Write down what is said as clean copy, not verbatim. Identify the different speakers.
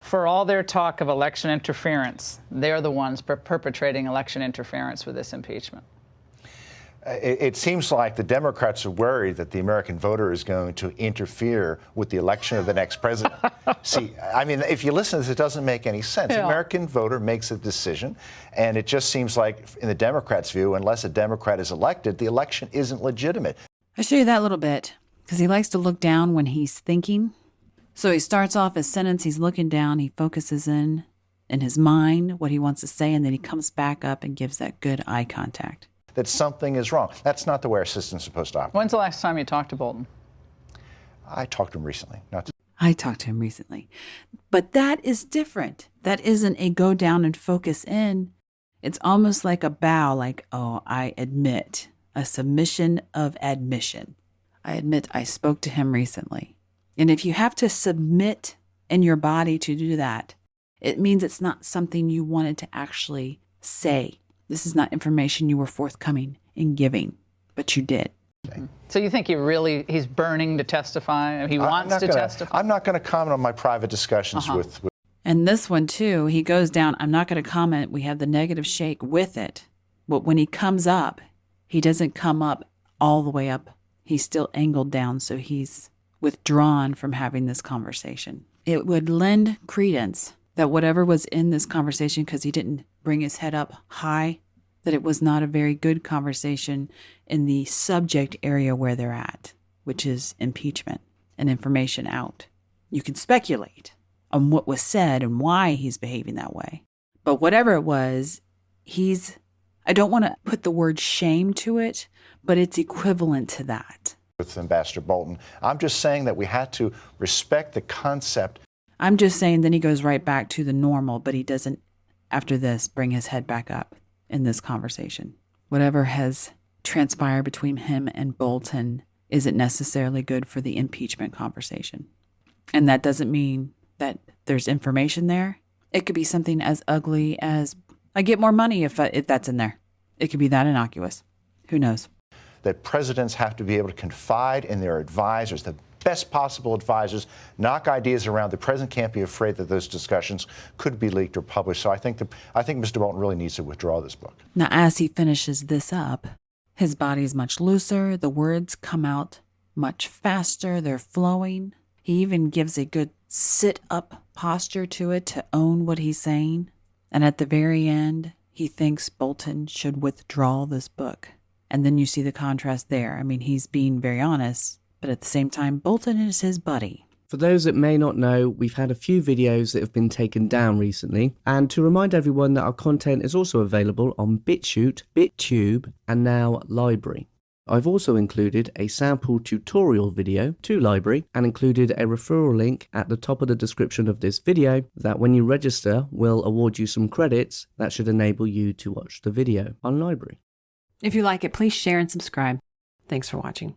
Speaker 1: For all their talk of election interference, they're the ones perpetrating election interference with this impeachment.
Speaker 2: It seems like the Democrats are worried that the American voter is going to interfere with the election of the next president. See, I mean, if you listen to this, it doesn't make any sense.
Speaker 1: Yeah.
Speaker 2: The American voter makes a decision, and it just seems like, in the Democrats' view, unless a Democrat is elected, the election isn't legitimate.
Speaker 3: I'll show you that little bit, because he likes to look down when he's thinking. So he starts off his sentence, he's looking down, he focuses in his mind what he wants to say, and then he comes back up and gives that good eye contact.
Speaker 2: That something is wrong. That's not the way our system's supposed to operate.
Speaker 1: When's the last time you talked to Bolton?
Speaker 2: I talked to him recently.
Speaker 3: I talked to him recently. But that is different. That isn't a go down and focus in. It's almost like a bow, like, oh, I admit, a submission of admission. I admit I spoke to him recently. And if you have to submit in your body to do that, it means it's not something you wanted to actually say. This is not information you were forthcoming in giving, but you did.
Speaker 1: So you think he's burning to testify? He wants to testify?
Speaker 2: I'm not going to comment on my private discussions with...
Speaker 3: And this one, too, he goes down. I'm not going to comment. We have the negative shake with it. But when he comes up, he doesn't come up all the way up. He's still angled down, so he's withdrawn from having this conversation. It would lend credence that whatever was in this conversation, because he didn't bring his head up high, that it was not a very good conversation in the subject area where they're at, which is impeachment and information out. You can speculate on what was said and why he's behaving that way. But whatever it was, I don't want to put the word shame to it, but it's equivalent to that.
Speaker 2: With Ambassador Bolton, I'm just saying that we had to respect the concept.
Speaker 3: I'm just saying then he goes right back to the normal, but he doesn't, after this, bring his head back up in this conversation. Whatever has transpired between him and Bolton isn't necessarily good for the impeachment conversation. And that doesn't mean that there's information there. It could be something as ugly as, I get more money if that's in there. It could be that innocuous. Who knows?
Speaker 2: That presidents have to be able to confide in their advisors, the best possible advisors, knock ideas around. The president can't be afraid that those discussions could be leaked or published. So I think Mr. Bolton really needs to withdraw this book.
Speaker 3: Now, as he finishes this up, his body is much looser. The words come out much faster. They're flowing. He even gives a good sit-up posture to it to own what he's saying. And at the very end, he thinks Bolton should withdraw this book. And then you see the contrast there. I mean, he's being very honest, but at the same time, Bolton is his buddy.
Speaker 4: For those that may not know, we've had a few videos that have been taken down recently. And to remind everyone that our content is also available on BitChute, BitTube, and now Library. I've also included a sample tutorial video to Library and included a referral link at the top of the description of this video that when you register will award you some credits that should enable you to watch the video on Library.
Speaker 5: If you like it, please share and subscribe. Thanks for watching.